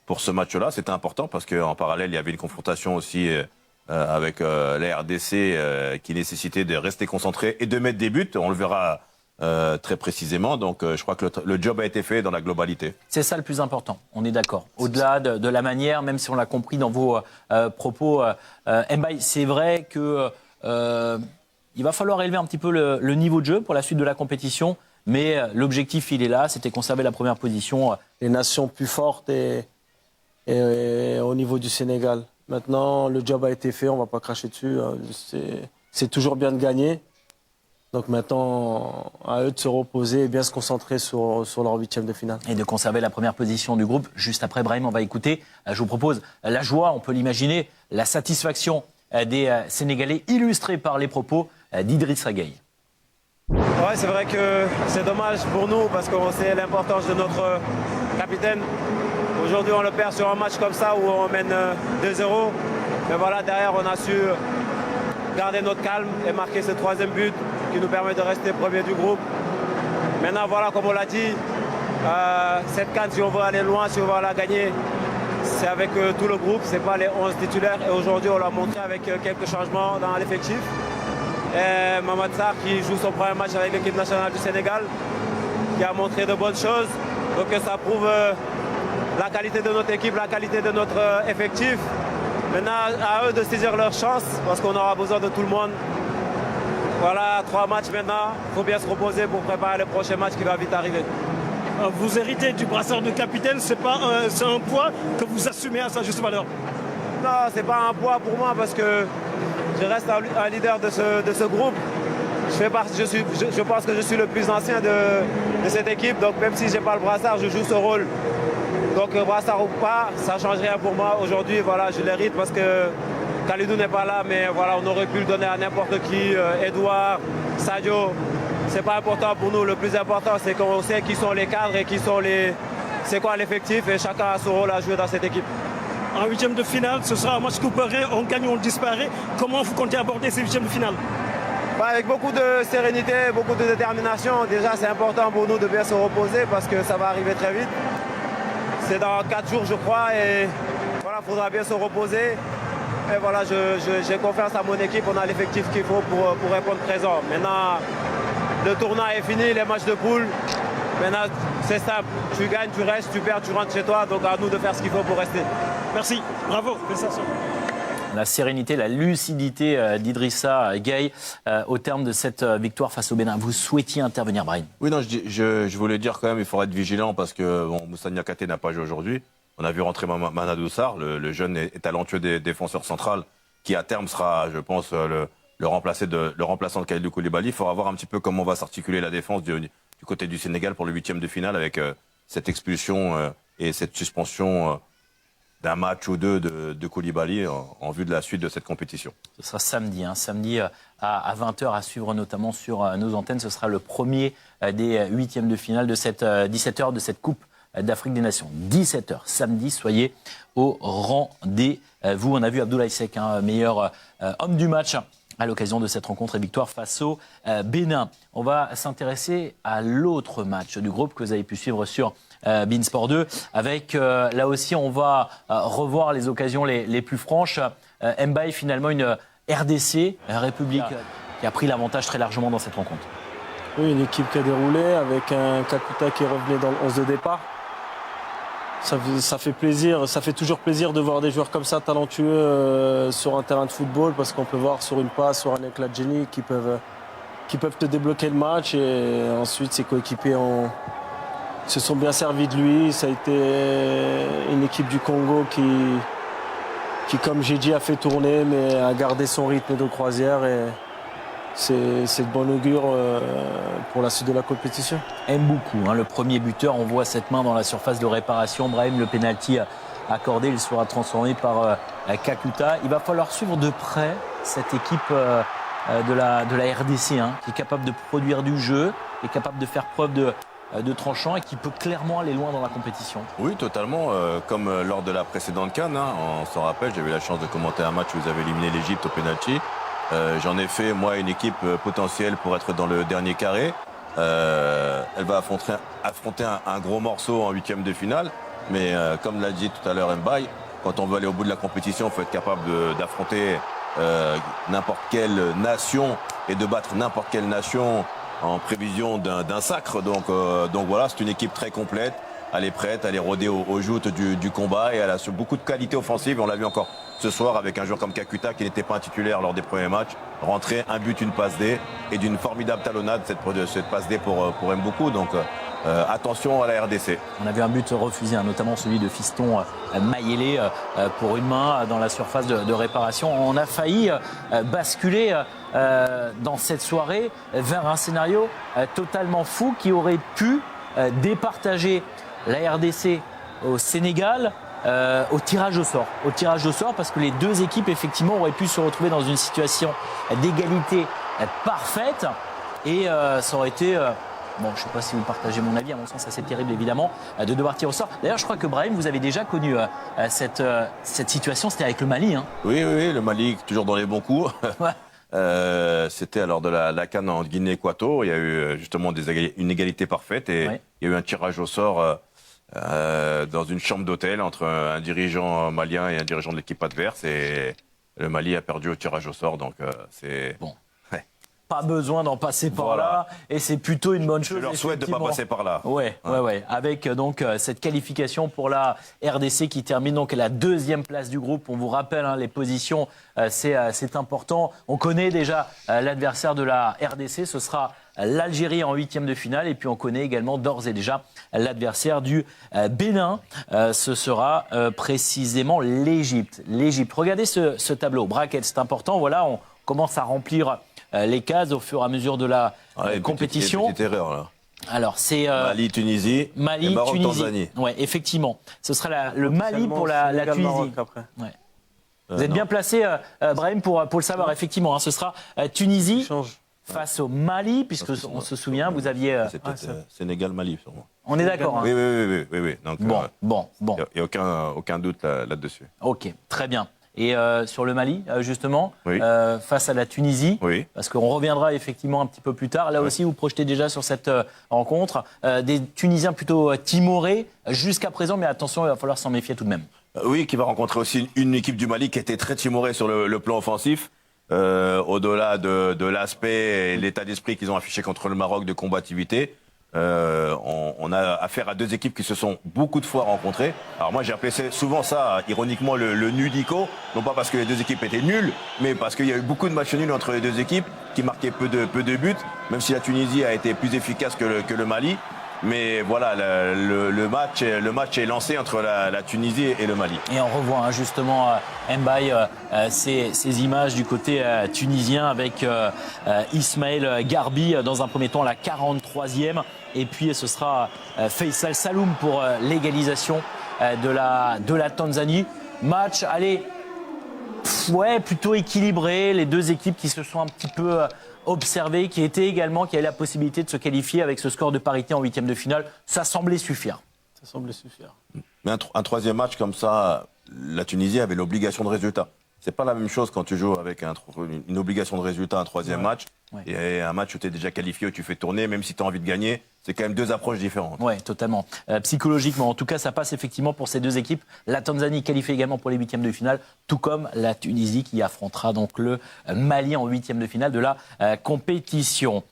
pour ce match-là. C'était important parce qu'en parallèle, il y avait une confrontation aussi avec la RDC qui nécessitait de rester concentré et de mettre des buts. On le verra très précisément. Donc je crois que le job a été fait dans la globalité. C'est ça le plus important, on est d'accord. Au-delà de la manière, même si on l'a compris dans vos propos, Mbaye, c'est vrai que il va falloir élever un petit peu le niveau de jeu pour la suite de la compétition. Mais l'objectif, il est là, c'était conserver la première position. Les nations plus fortes et au niveau du Sénégal. Maintenant, le job a été fait, on ne va pas cracher dessus. C'est toujours bien de gagner. Donc maintenant, à eux de se reposer et bien se concentrer sur leur huitième de finale. Et de conserver la première position du groupe. Juste après, Brahim, on va écouter, je vous propose, la joie, on peut l'imaginer, la satisfaction des Sénégalais, illustrée par les propos d'Idrissa Gueye. Ouais, c'est vrai que c'est dommage pour nous parce qu'on sait l'importance de notre capitaine. Aujourd'hui, on le perd sur un match comme ça où on mène 2-0. Mais voilà, derrière, on a su garder notre calme et marquer ce troisième but qui nous permet de rester premier du groupe. Maintenant, voilà, comme on l'a dit, cette CAN, si on veut aller loin, si on veut la gagner, c'est avec tout le groupe, ce n'est pas les 11 titulaires. Et aujourd'hui, on l'a montré avec quelques changements dans l'effectif. Et Mamadou Sarr qui joue son premier match avec l'équipe nationale du Sénégal, qui a montré de bonnes choses. Donc ça prouve la qualité de notre équipe, la qualité de notre effectif. Maintenant, à eux de saisir leur chance, parce qu'on aura besoin de tout le monde. Voilà, 3 matchs maintenant, il faut bien se reposer pour préparer le prochain match qui va vite arriver. Vous héritez du brassard de capitaine, c'est un poids que vous assumez à sa juste valeur? Non, c'est pas un poids pour moi parce que je reste un leader de ce groupe. Je pense que je suis le plus ancien de cette équipe, donc même si je n'ai pas le brassard, je joue ce rôle. Donc brassard ou pas, ça ne change rien pour moi. Aujourd'hui, voilà, je l'hérite parce que Kalidou n'est pas là, mais voilà, on aurait pu le donner à n'importe qui, Edouard, Sadio. C'est pas important pour nous. Le plus important, c'est qu'on sait qui sont les cadres et c'est quoi l'effectif et chacun a son rôle à jouer dans cette équipe. En huitième de finale, ce sera un match couperé, on gagne ou on disparaît. Comment vous comptez aborder ces huitièmes de finale? Avec beaucoup de sérénité, beaucoup de détermination. Déjà, c'est important pour nous de bien se reposer parce que ça va arriver très vite. C'est dans 4 jours, je crois, et voilà, il faudra bien se reposer. Et voilà, j'ai confiance à mon équipe, on a l'effectif qu'il faut pour répondre présent. Maintenant, le tournoi est fini, les matchs de poule. Maintenant, c'est simple. Tu gagnes, tu restes, tu perds, tu rentres chez toi. Donc à nous de faire ce qu'il faut pour rester. Merci, bravo, félicitations. La sérénité, la lucidité d'Idrissa Gueye au terme de cette victoire face au Bénin. Vous souhaitiez intervenir, Brahim? Oui, non, je voulais dire quand même, il faudra être vigilant parce que Moussa Niakhaté n'a pas joué aujourd'hui. On a vu rentrer Mamadou Sarr, le jeune et talentueux défenseur central, qui à terme sera, je pense, le remplaçant de Kalidou Koulibaly. Il faudra voir un petit peu comment va s'articuler la défense du côté du Sénégal pour le huitième de finale avec cette expulsion et cette suspension d'un match ou deux de Koulibaly en vue de la suite de cette compétition. Ce sera samedi, samedi à 20h à suivre notamment sur nos antennes. Ce sera le premier des huitièmes de finale de cette 17h de cette Coupe d'Afrique des Nations. 17h, samedi, soyez au rendez-vous. On a vu Abdoulaye Seck, meilleur homme du match à l'occasion de cette rencontre et victoire face au Bénin. On va s'intéresser à l'autre match du groupe que vous avez pu suivre sur Beansport 2. Avec, là aussi, on va revoir les occasions les plus franches. Mbaye, finalement, une RDC, République, qui a pris l'avantage très largement dans cette rencontre. Oui, une équipe qui a déroulé avec un Kakuta qui revenait dans le 11 de départ. Ça fait plaisir, ça fait toujours plaisir de voir des joueurs comme ça, talentueux sur un terrain de football, parce qu'on peut voir sur une passe, sur un éclat de génie, qui peuvent te débloquer le match. Et ensuite, ses coéquipiers se sont bien servis de lui. Ça a été une équipe du Congo qui comme j'ai dit, a fait tourner, mais a gardé son rythme de croisière. Et c'est de bon augure pour la suite de la compétition. Aime beaucoup, le premier buteur. On voit cette main dans la surface de réparation. Brahim, le pénalty accordé, il sera transformé par Kakuta. Il va falloir suivre de près cette équipe de la RDC, qui est capable de produire du jeu, qui est capable de faire preuve de tranchant et qui peut clairement aller loin dans la compétition. Oui, totalement. Comme lors de la précédente CAN, on s'en rappelle, j'avais la chance de commenter un match où vous avez éliminé l'Égypte au pénalty. J'en ai fait, moi, une équipe potentielle pour être dans le dernier carré. Elle va affronter un gros morceau en huitième de finale. Mais comme l'a dit tout à l'heure Mbaye, quand on veut aller au bout de la compétition, il faut être capable d'affronter n'importe quelle nation et de battre n'importe quelle nation en prévision d'un sacre. Donc voilà, c'est une équipe très complète. Elle est prête, elle est rodée aux joutes du combat et elle a beaucoup de qualités offensives. On l'a vu encore ce soir avec un joueur comme Kakuta qui n'était pas un titulaire lors des premiers matchs. Rentrer, un but, une passe D et d'une formidable talonnade cette passe D pour Mboukou. Donc attention à la RDC. On a vu un but refusé, notamment celui de Fiston Mayele pour une main dans la surface de réparation. On a failli basculer dans cette soirée vers un scénario totalement fou qui aurait pu départager la RDC au Sénégal au tirage au sort. Au tirage au sort parce que les deux équipes effectivement auraient pu se retrouver dans une situation d'égalité parfaite et ça aurait été... Bon, je ne sais pas si vous partagez mon avis, à mon sens assez terrible évidemment, de devoir tirer au sort. D'ailleurs, je crois que Brahim, vous avez déjà connu cette situation, c'était avec le Mali. Hein. Oui, le Mali, toujours dans les bons coups. Ouais. C'était lors de la CAN en Guinée-Équatoriale. Il y a eu justement une égalité parfaite et il y a eu un tirage au sort dans une chambre d'hôtel entre un dirigeant malien et un dirigeant de l'équipe adverse. Et le Mali a perdu au tirage au sort, donc c'est... Bon. Pas besoin d'en passer par là, et c'est plutôt une bonne chose. Je leur souhaite de ne pas passer par là. Ouais. Avec donc cette qualification pour la RDC qui termine donc à la 2e place du groupe. On vous rappelle les positions, c'est important. On connaît déjà l'adversaire de la RDC, ce sera l'Algérie en 8e de finale, et puis on connaît également d'ores et déjà l'adversaire du Bénin. Ce sera précisément l'Égypte. Regardez ce tableau. Bracket, c'est important. Voilà, on commence à remplir les cases au fur et à mesure de la compétition. Petite erreur là. Alors c'est Mali, Tunisie, et Maroc, Tunisie. Tanzanie. Ouais, effectivement. Ce sera le Mali pour la Tunisie. Maroc, après. Ouais. Vous êtes bien placé, Brahim, pour le savoir. Effectivement, ce sera Tunisie face au Mali, puisque on se souvient, vous aviez. C'est peut-être Sénégal-Mali, sûrement. On est d'accord. Oui. Donc, Bon. Il n'y a aucun doute là-dessus. Ok, très bien. Et sur le Mali, justement, oui. face à la Tunisie, oui. Parce qu'on reviendra effectivement un petit peu plus tard. Là aussi, vous projetez déjà sur cette rencontre des Tunisiens plutôt timorés jusqu'à présent, mais attention, il va falloir s'en méfier tout de même. Oui, qui va rencontrer aussi une équipe du Mali qui était très timorée sur le plan offensif, au-delà de l'aspect et l'état d'esprit qu'ils ont affiché contre le Maroc de combativité. On a affaire à deux équipes qui se sont beaucoup de fois rencontrées. Alors moi j'ai appelé souvent ça ironiquement le nudico, non pas parce que les deux équipes étaient nulles, mais parce qu'il y a eu beaucoup de matchs nuls entre les deux équipes qui marquaient peu de buts, même si la Tunisie a été plus efficace que le Mali. Mais voilà, le match est lancé entre la Tunisie et le Mali. Et on revoit justement Mbaye, ces images du côté tunisien avec Ismaël Garbi dans un premier temps à la 43e. Et puis ce sera Faisal Saloum pour l'égalisation de la Tanzanie. Match, plutôt équilibré. Les deux équipes qui se sont un petit peu observées, qui avaient la possibilité de se qualifier avec ce score de parité en 8e de finale. Ça semblait suffire. Mais un troisième match comme ça, la Tunisie avait l'obligation de résultat. C'est pas la même chose quand tu joues avec une obligation de résultat, un troisième match, et un match où tu es déjà qualifié, où tu fais tourner, même si tu as envie de gagner. C'est quand même deux approches différentes. Oui, totalement. Psychologiquement, en tout cas, ça passe effectivement pour ces deux équipes. La Tanzanie qualifiée également pour les 8e de finale, tout comme la Tunisie qui affrontera donc le Mali en 8e de finale de la compétition.